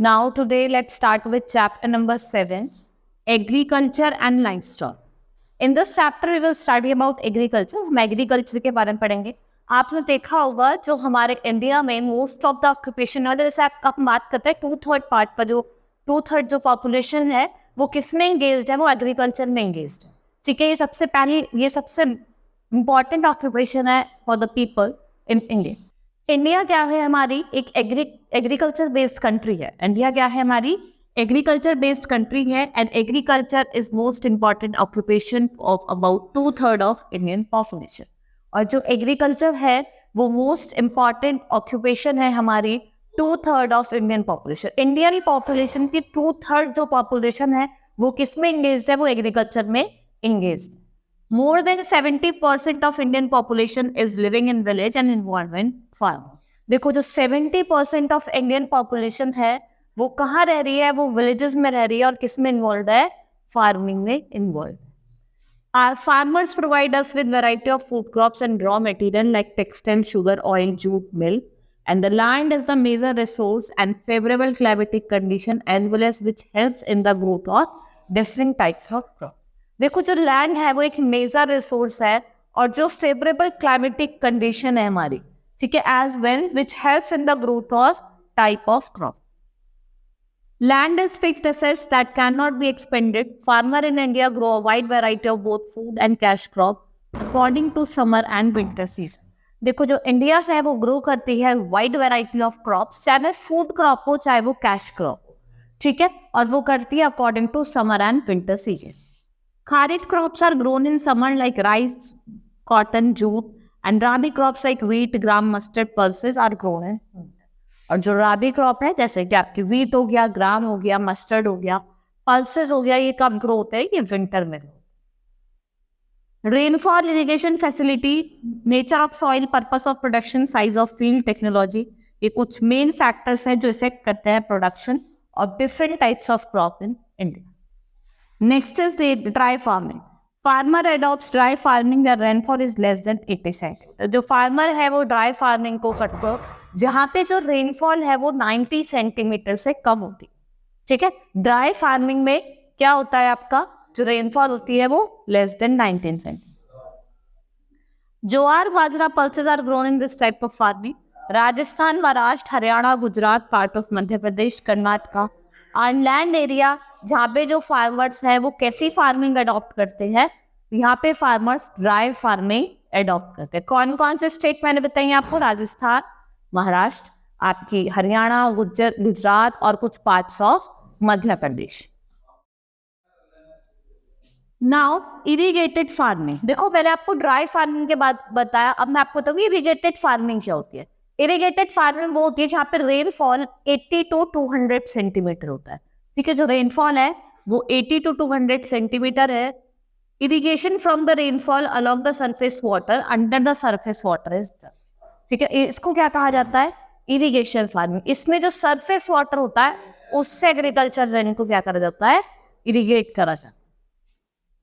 Now today let's start with chapter number 7, agriculture and livestock. In this chapter we will study about agriculture. हम agriculture के बारे में पढ़ेंगे. आपने देखा होगा जो हमारे इंडिया में मोस्ट ऑफ द ऑक्यूपेशन है, जैसे आप बात करते हैं 2/3 पार्ट का जो 2/3 जो पॉपुलेशन है वो किस में इंगेज्ड है, वो एग्रीकल्चर में इंगेज्ड है. ठीक है, ये सबसे इम्पॉर्टेंट ऑक्यूपेशन है for the people in India. India क्या है, हमारी एक एग्रीकल्चर बेस्ड कंट्री है. इंडिया क्या है, हमारी एग्रीकल्चर बेस्ड कंट्री है. And agriculture is most important occupation of about 2/3 of Indian population. और जो एग्रीकल्चर है वो मोस्ट इम्पॉर्टेंट ऑक्यूपेशन है हमारी 2/3 of Indian population. Indian population की 2/3 जो पॉपुलेशन है वो किस में इंगेज है, वो एग्रीकल्चर में engage. More than 70% of Indian population is living in village and involved in farm. देखो जो 70% of Indian population है वो कहाँ रह रही है, वो villages में रह रही है और किस में involved है, farming में involved. Our farmers provide us with variety of food crops and raw material like textile, sugar, oil, jute, milk. And the land is the major resource and favorable climatic condition as well as which helps in the growth of different types of crops. देखो जो land है वो एक major resource है और जो favourable climatic condition है हमारी, ठीक है, as well which helps in the growth of type of crop. Land is fixed assets that can not be expended. Farmer in India grow a wide variety of both food and cash crop according to summer and winter season. देखो जो India से है वो grow करती है wide variety of crops, चाहे food crop हो चाहे वो कैश क्रॉप हो, ठीक है, और वो करती है according to summer and winter season. Kharif crops are grown in summer like rice, cotton, jute, and rabi crops like wheat, gram, mustard, pulses are grown in. और जो rabi crop है जैसे कि आपकी wheat हो गया, ग्राम हो गया, mustard हो गया, pulses हो गया, ये कब ग्रो होते हैं, ये विंटर में. Rainfall, irrigation facility, nature of soil, purpose of production, size of field, technology, ये कुछ मेन फैक्टर्स हैं जो इफेक्ट करते हैं production of different types of crop in India. Next is dry farming. Farmer adopts dry farming where rainfall is less than 80 centimeter. जो farmer है वो dry farming को करते हो जहाँ पे जो rainfall है वो 90 सेंटीमीटर से कम होती है. ठीक है, dry farming में क्या होता है, आपका जो rainfall होती है वो less than 19 centimetre. Jowar, bajra, pulses are grown in this type of farming. Rajasthan, Maharashtra, Haryana, Gujarat, part of Madhya Pradesh, Karnataka और लैंड एरिया जहाँ पे जो फार्मर्स है वो कैसी फार्मिंग अडॉप्ट करते हैं, यहाँ पे फार्मर्स ड्राई फार्मिंग अडॉप्ट करते हैं. कौन कौन से स्टेट मैंने बताई आपको, राजस्थान, महाराष्ट्र, आपकी हरियाणा, गुजरात और कुछ parts of Madhya Pradesh. Now irrigated farming. देखो मैंने आपको ड्राई फार्मिंग के बाद बताया, अब मैं आपको बताऊंगी इरिगेटेड फार्मिंग क्या होती है. इरिगेटेड फार्मिंग वो होती है जहाँ पे रेनफॉल 80 to 200 सेंटीमीटर होता है. ठीक है, जो रेनफॉल है वो 80 to 200 सेंटीमीटर है. Irrigation from the rainfall along the surface water under the surface water is done. ठीक है, इसको क्या कहा जाता है, इरिगेशन फार्मिंग. इसमें जो सरफेस वाटर होता है उससे एग्रीकल्चर लैंड को क्या करा जाता है, इरिगेट करा जाता है.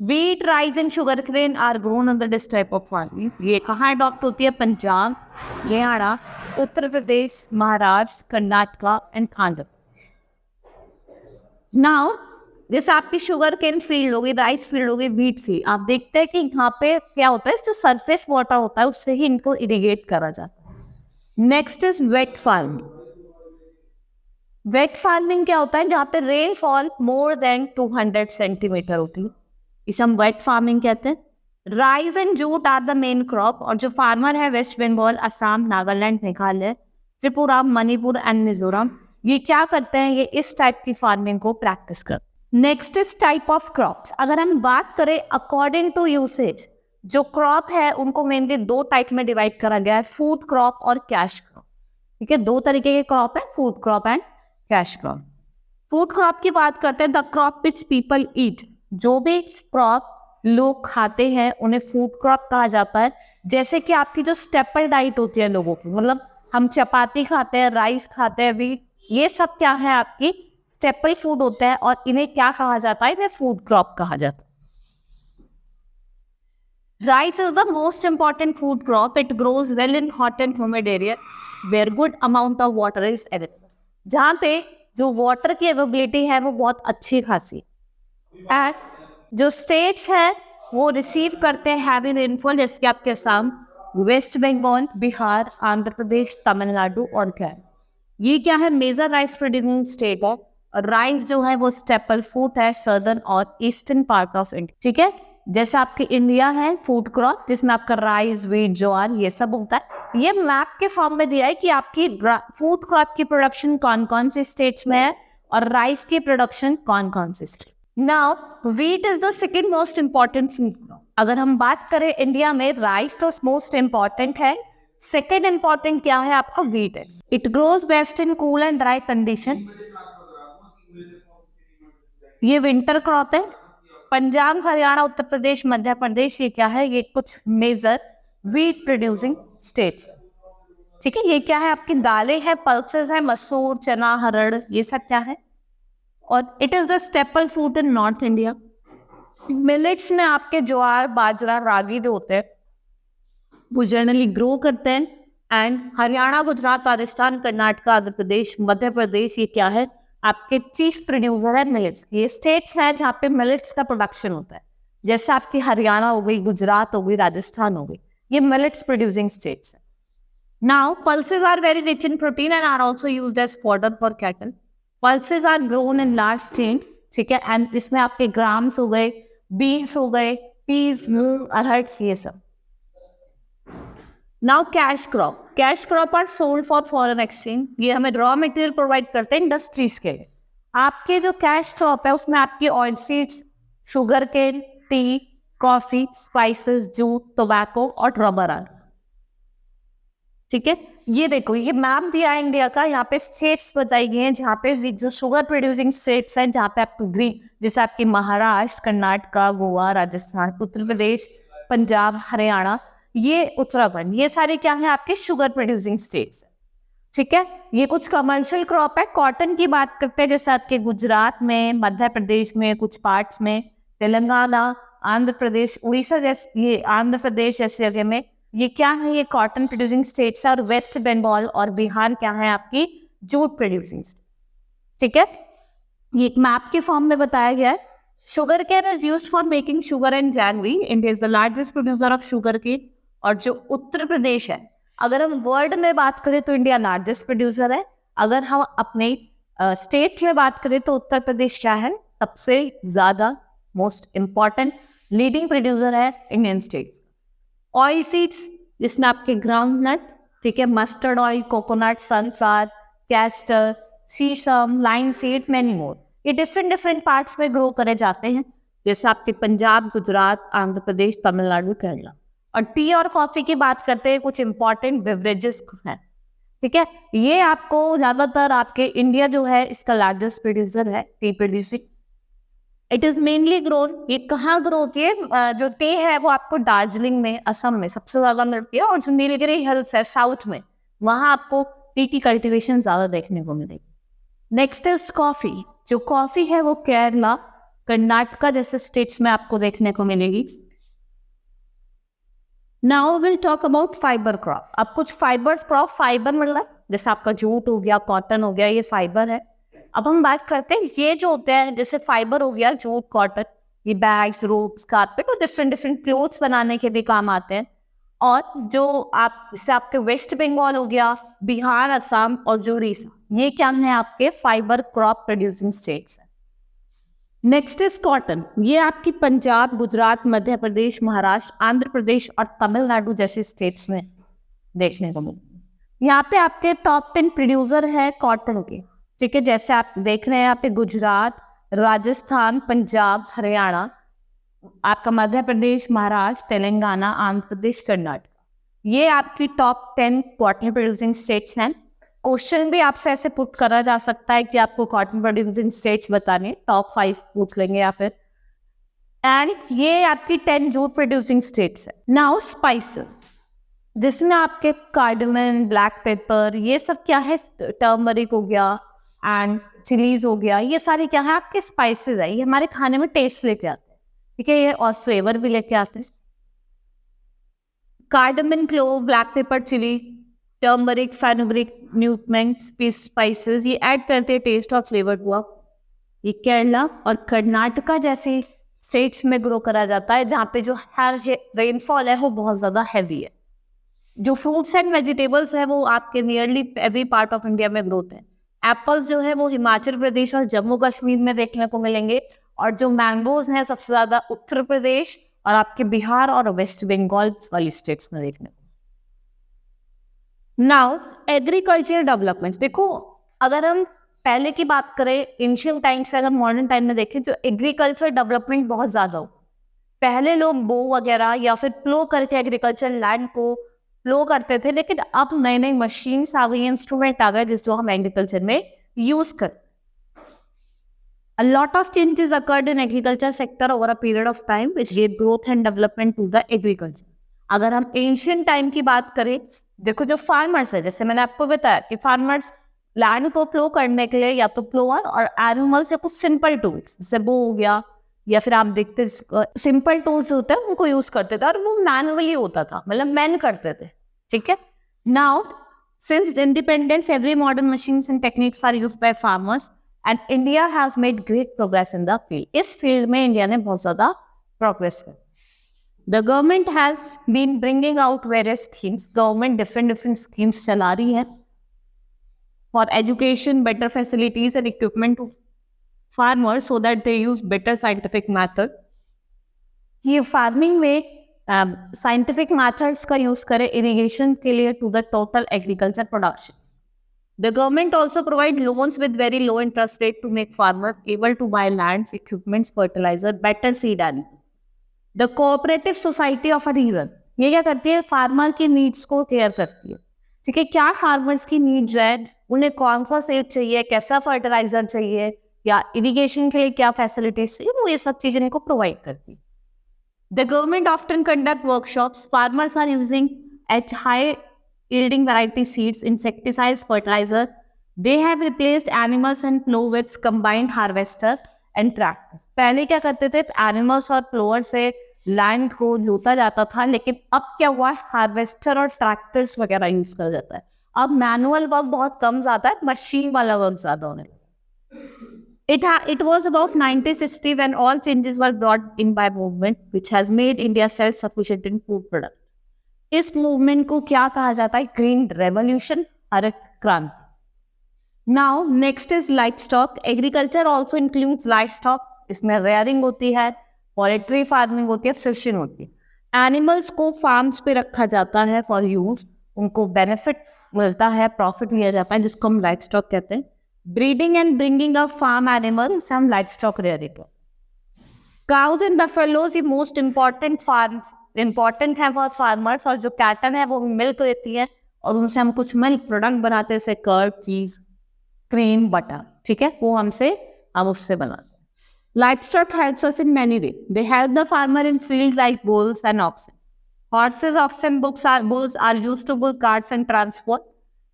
Wheat, rice and sugarcane are grown under this type of farming. ये कहाँ अडॉप्ट होती है, पंजाब, हरियाणा, उत्तर प्रदेश, महाराष्ट्र, कर्नाटका एंड आंध्र प्रदेश. नाउ जैसे आपकी शुगर केन फील्ड होगी, राइस फील्ड होगी, व्हीट फील्ड, आप देखते हैं कि यहाँ पे क्या होता है, जो सरफेस वाटर होता है उससे ही इनको इरिगेट करा जाता है. Next is wet farming. Wet farming क्या होता है, जहाँ पे रेनफॉल मोर देन 200 सेंटीमीटर होती है, इसे हम वेट फार्मिंग कहते हैं. Rice and jute are the main crop. और जो फार्मर है वेस्ट बंगाल, असम, नागालैंड, मेघालय, त्रिपुरा, मणिपुर एंड मिजोरम, ये क्या करते हैं, ये इस टाइप की फार्मिंग को प्रैक्टिस करते हैं. Next is type of crops. अगर हम बात करें अकॉर्डिंग टू यूसेज, जो क्रॉप है उनको मेनली 2 टाइप में डिवाइड करा गया है, फूड क्रॉप और कैश क्रॉप. ठीक है, 2 तरीके के क्रॉप है, food crop and cash crop. Food crop की बात करते हैं, the crop which people eat. जो भी क्रॉप लोग खाते हैं उन्हें फूड क्रॉप कहा जाता है. जैसे कि आपकी जो स्टेपल डाइट होती है लोगों की, मतलब हम चपाती खाते हैं, राइस खाते हैं, व्हीट, ये सब क्या है, आपकी स्टेपल फूड होता है और इन्हें क्या कहा जाता है, इन्हें फूड क्रॉप कहा जाता है. Rice is the most important food crop. It grows well in hot and humid area where good amount of water is available. जहाँ पे जो वाटर की अवेलेबिलिटी है वो बहुत अच्छी खासी। एंड जो स्टेट्स हैं वो रिसीव करते हैं हैवी रेनफॉल, जैसे कि आपके असम, वेस्ट बंगाल, बिहार, आंध्र प्रदेश, तमिलनाडु और केरल। ये क्या है, मेजर राइस प्रोड्यूसिंग स्टेट है। और राइस जो है वो स्टेपल फूड है सदर्न और ईस्टर्न पार्ट ऑफ इंडिया। ठीक है, जैसे आपके इंडिया है फूड क्रॉप, जिसमें आपका राइस, व्हीट, ज्वार ये सब होता है। ये मैप के फॉर्म में दिया है कि आपकी फूड क्रॉप की प्रोडक्शन कौन कौन से स्टेट्स में है और राइस की प्रोडक्शन कौन कौन से state. Now wheat is the second most important food crop. अगर हम बात करें इंडिया में, राइस तो मोस्ट इंपॉर्टेंट है, सेकेंड इंपॉर्टेंट क्या है आपका, व्हीट है। It grows best in cool and dry condition. ये विंटर क्रॉप है। पंजाब, हरियाणा, उत्तर प्रदेश, मध्य प्रदेश, ये क्या है, ये कुछ मेजर व्हीट प्रोड्यूसिंग स्टेट्स। ठीक है, ये क्या है, आपकी दालें हैं, पल्सेस है, मसूर, चना, हरड़, ये सब क्या है। और it is the staple food in north India. Millets में आपके ज्वार, बाजरा, रागी जो होते हैं वो जनरली ग्रो करते हैं। एंड हरियाणा, गुजरात, राजस्थान, कर्नाटक, आंध्र प्रदेश, मध्य प्रदेश, ये क्या है, आपके चीफ प्रोड्यूसर है मिलेट्स। ये स्टेट्स हैं जहाँ पे मिलेट्स का प्रोडक्शन होता है। जैसे आपकी हरियाणा हो गई, गुजरात हो गई, राजस्थान हो गई, ये मिलेट्स प्रोड्यूसिंग स्टेट्स है। Now pulses are very rich in protein and are also used as fodder for cattle. Pulses are grown in large extent, ठीक है, एंड इसमें आपके ग्राम्स हो गए, बीन्स हो गए, पीस, मूंग, अरहर, ये सब। Now cash crop. Cash crop are sold for foreign exchange. ये हमें रॉ मटेरियल प्रोवाइड करते हैं इंडस्ट्रीज के लिए। आपके जो कैश क्रॉप है उसमें आपकी oil seeds, sugar cane, tea, coffee, spices, jute, tobacco और रबर आर। ठीक है, ये देखो, ये मैप दिया है इंडिया का। यहाँ पे स्टेट्स बताई गई हैं जहाँ पे जो शुगर प्रोड्यूसिंग स्टेट्स हैं, जहाँ पे आपको ग्रीन, जैसे आपके महाराष्ट्र, कर्नाटका, गोवा, राजस्थान, उत्तर प्रदेश, पंजाब, हरियाणा, ये उत्तराखंड, ये सारे क्या है आपके शुगर प्रोड्यूसिंग स्टेट्स। ठीक है, ये कुछ कमर्शियल क्रॉप है। कॉटन की बात करते हैं, जैसे आपके गुजरात में, मध्य प्रदेश में, कुछ पार्ट्स में, तेलंगाना, आंध्र प्रदेश, उड़ीसा, जैसे ये आंध्र प्रदेश जैसे जगह में ये क्या है, ये कॉटन प्रोड्यूसिंग स्टेट्स है। और वेस्ट बंगाल और बिहार क्या है आपकी जूट प्रोड्यूसिंग स्टेट। ठीक है, ये एक मैप के फॉर्म में बताया गया है। Sugar cane is used for making sugar and jaggery. India is the largest producer of sugar cane. और जो उत्तर प्रदेश है, अगर हम वर्ल्ड में बात करें तो इंडिया लार्जेस्ट प्रोड्यूसर है। अगर हम अपने स्टेट में बात करें तो उत्तर प्रदेश क्या है, सबसे ज्यादा मोस्ट इंपॉर्टेंट लीडिंग प्रोड्यूसर है इंडियन स्टेट। ऑयल सीड्स, जिसमें आपके ग्राउंड नट, ठीक है, mustard oil, coconut, sunflower, castor, sesame, linseed, many more, ये डिफरेंट डिफरेंट पार्ट्स में ग्रो करे जाते हैं, जैसे आपके पंजाब, गुजरात, आंध्र प्रदेश, तमिलनाडु, केरला। और टी और कॉफी की बात करते हैं, कुछ इंपॉर्टेंट बेवरेजेस हैं। ठीक है, ये आपको ज्यादातर आपके इंडिया जो है इसका लार्जेस्ट प्रोड्यूसर है T producing. It is mainly grown, ये कहाँ ग्रो होती है, जो टी है वो आपको दार्जिलिंग में, असम में सबसे ज्यादा मिलती है। और जो नीलगिरी हिल्स है साउथ में, वहां आपको टी की कल्टीवेशन ज्यादा देखने को मिलेगी। Next is coffee. जो कॉफी है वो केरला, कर्नाटका जैसे स्टेट्स में आपको देखने को मिलेगी। Now will talk about fibre crop. अब कुछ फाइबर क्रॉप, फाइबर मतलब जैसे आपका जूट हो गया, कॉटन हो गया, ये फाइबर है। अब हम बात करते हैं, ये जो होते हैं जैसे फाइबर हो गया, जूट, कॉटन, ये बैग्स, रोप्स, कारपेट और डिफरेंट डिफरेंट क्लोथ्स बनाने के भी काम आते हैं। और जो आप जैसे आपके वेस्ट बंगाल हो गया, बिहार, असम और जो उड़ीसा, ये क्या है आपके फाइबर क्रॉप प्रोड्यूसिंग स्टेट्स है। Next is cotton. ये आपकी पंजाब, गुजरात, मध्य प्रदेश, महाराष्ट्र, आंध्र प्रदेश और तमिलनाडु जैसे स्टेट्स में देखने को मिलते। यहाँ पे आपके टॉप 10 प्रोड्यूसर है कॉटन के। ठीक है, जैसे आप देख रहे हैं यहाँ पे गुजरात, राजस्थान, पंजाब, हरियाणा, आपका मध्य प्रदेश, महाराष्ट्र, तेलंगाना, आंध्र प्रदेश, कर्नाटक, ये आपकी टॉप 10 कॉटन प्रोड्यूसिंग स्टेट्स हैं। क्वेश्चन भी आपसे ऐसे पुट करा जा सकता है कि आपको कॉटन प्रोड्यूसिंग स्टेट्स बताने, टॉप 5 पूछ लेंगे या फिर। एंड ये आपकी 10 जूट प्रोड्यूसिंग स्टेट्स है। नाउ स्पाइसेस, जिसमें आपके कार्डमन, ब्लैक पेपर, ये सब क्या है, टर्मरिक हो गया एंड चिलीज हो गया, ये सारे क्या है आपके स्पाइसेस है। ये हमारे खाने में टेस्ट लेके आते हैं, ठीक है, ये और फ्लेवर भी लेके आते हैं। Cardamom, clove, black pepper, chilli, turmeric, fenugreek, nutriment, spices, ये ऐड करते हैं टेस्ट और फ्लेवर हुआ। ये केरला और कर्नाटका जैसे स्टेट्स में ग्रो करा जाता है, जहाँ पे जो रेनफॉल है वो बहुत ज़्यादा हैवी है। जो फ्रूट्स एंड वेजिटेबल्स है वो आपके nearly every part of India में ग्रोथ है। एप्पल्स जो है वो हिमाचल प्रदेश और जम्मू कश्मीर में देखने को मिलेंगे, और जो मैंगोज हैं सबसे ज़्यादा उत्तर प्रदेश और आपके बिहार और वेस्ट बंगाल वाली स्टेट्स में देखने को। नाउ एग्रीकल्चर डेवलपमेंट्स, देखो अगर हम पहले की बात करें एंशिएंट टाइम से अगर मॉडर्न टाइम में देखें तो एग्रीकल्चर डेवलपमेंट बहुत ज़्यादा हो। पहले लोग बो वगैरह या फिर प्लो करके एग्रीकल्चर लैंड को प्लो करते थे, लेकिन अब नई नई मशीन्स आ गई, इंस्ट्रूमेंट आ गए जिसको हम एग्रीकल्चर में यूज कर। A lot of changes occurred in agriculture sector over a period of time which gave growth and development to the agriculture. अगर हम एंशिएंट टाइम की बात करें, देखो जो फार्मर्स है, जैसे मैंने आपको बताया कि फार्मर्स लैंड को प्लो करने के लिए या तो प्लोअर और एनिमल्स या कुछ सिंपल टूल्स जैसे बो हो गया, या फिर आप देखते सिंपल टूल्स होते हैं उनको यूज करते थे, और वो मैनुअली होता था, मतलब मैन करते थे। ठीक है, now since independence every modern machines and techniques are used by farmers and India has made great progress in the field. इस फील्ड में इंडिया ने बहुत ज्यादा प्रोग्रेस की। The government has been bringing out various schemes, government different schemes चला रही है for education, better facilities and equipment to farmers so that they use better scientific method. ये फार्मिंग में साइंटिफिक मैथड्स का यूज करें irrigation के लिए to the total agriculture production. The government also provide loans with very low interest rate to make farmers able to buy lands, equipments, fertilizer, better seed and the cooperative society of a region, ये क्या करती है, farmer की needs को care करती है। ठीक है, क्या फार्मर्स की नीड्स है, उन्हें कौन सा सीड चाहिए, कैसा फर्टिलाइजर चाहिए, या इरिगेशन के लिए क्या फैसिलिटीज चाहिए, वो ये सब चीजें इनको प्रोवाइड करती है। The government often conduct workshops. Farmers are using at high yielding variety seeds, insecticides, fertilizer. They have replaced animals and plow with combined harvester and tractors. पहले क्या करते थे, एनिमल्स और प्लोअर से लैंड को जोता जाता था, लेकिन अब क्या हुआ, हार्वेस्टर और ट्रैक्टर्स वगैरह यूज कर जाता है। अब मैनुअल वर्क बहुत कम जाता है, मशीन वाला वर्क ज्यादा होने लगा। It was about 1960 when all changes were brought in by movement which has made India self-sufficient in food product. इस मूवमेंट को क्या कहा जाता है, ग्रीन रेवोल्यूशन, हरित क्रांति। Now next is livestock. Agriculture also includes livestock, इसमें रेयरिंग होती है, पोल्ट्री फार्मिंग होती है, फिशिंग होती है। एनिमल्स को फार्म्स पे रखा जाता है फॉर यूज, उनको बेनिफिट मिलता है, प्रॉफिट लिया जाता है, जिसको हम लाइवस्टॉक कहते हैं। Breeding and bringing of farm animals हम livestock rearing. Cows and buffaloes ये मोस्ट इम्पॉर्टेंट है फॉर फार्मर्स, और जो कैटल है वो मिल्क देती है और उनसे हम कुछ मिल्क प्रोडक्ट बनाते हैं, जैसे कर्ड, चीज, क्रीम, बटर। ठीक है, वो हम उससे बनाते हैं। Livestock helps us in many way. They help the farmer in field like bulls and oxen. Horses, oxen, bulls are used to pull carts and transport.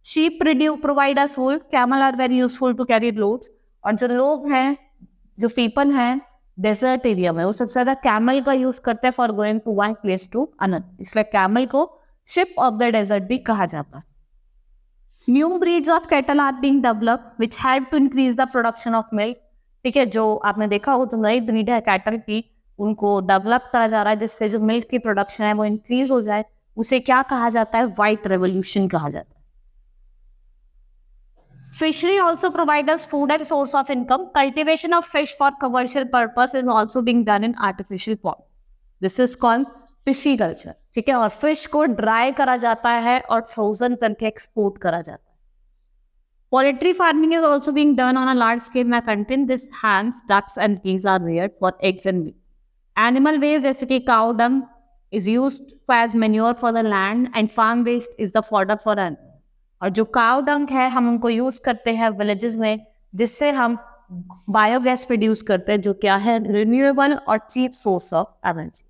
Sheep provide us wool. Camel are very useful to carry loads. और जो लोग हैं, जो people हैं desert area में, वो सबसे ज्यादा कैमल का यूज करते हैं for going to one place to another, इसलिए कैमल को शिप ऑफ द डेजर्ट भी कहा जाता है। New breeds of cattle are being developed which help to increase the production of milk. ठीक है, जो आपने देखा हो तो नई ब्रीड है कैटल की, उनको डेवलप करा जा रहा है जिससे जो मिल्क की प्रोडक्शन है वो इंक्रीज हो जाए। उसे क्या कहा जाता है, व्हाइट रेवोल्यूशन कहा जाता है। Fishery also provides us food and source of income. Cultivation of fish for commercial purpose is also being done in artificial pond. This is called pisciculture. ठीक है, और फिश को ड्राई करा जाता है और फ्रोजन करके एक्सपोर्ट करा जाता है। Poultry farming is also being done on a large scale in our country. This hens, ducks and geese are reared for eggs and meat. Animal waste जैसे कि cow dung is used as manure for the land and farm waste is the fodder for animals. और जो cow dung है हम उनको use करते हैं villages में, जिससे हम बायोगैस प्रोड्यूस करते हैं, जो क्या है, रिन्यूएबल और चीप सोर्स ऑफ एनर्जी।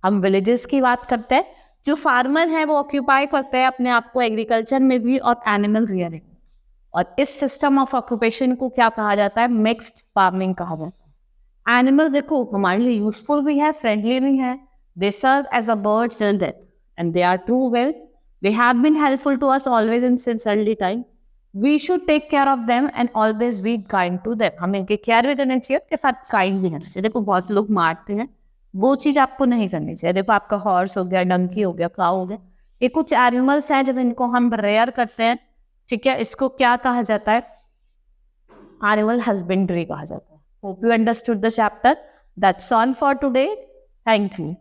हम विलेजेस की बात करते हैं, जो फार्मर है वो ऑक्यूपाई करते हैं अपने आप को एग्रीकल्चर में भी और एनिमल रियरिंग, और इस सिस्टम ऑफ ऑक्यूपेशन को क्या कहा जाता है, मिक्स्ड फार्मिंग कहा जाता है। एनिमल देखो हमारे लिए यूजफुल भी है, फ्रेंडली भी है। They serve as a bird till death and they are true well They have been helpful to us always in since early time. We should take care of them and always be kind to them. हमें इनके care भी करना चाहिए, उनके साथ kind भी करना चाहिए. देखो बहुत से लोग मारते हैं, वो चीज़ आपको नहीं करनी चाहिए. देखो आपका हॉर्स हो गया, डंकी हो गया, काऊ हो गया, ये कुछ एनिमल्स हैं जब इनको हम रेयर करते हैं, ठीक है, इसको क्या कहा जाता है, एनिमल हस्बेंड्री कहा जाता है. Hope you understood the chapter. That's all for today. Thank you.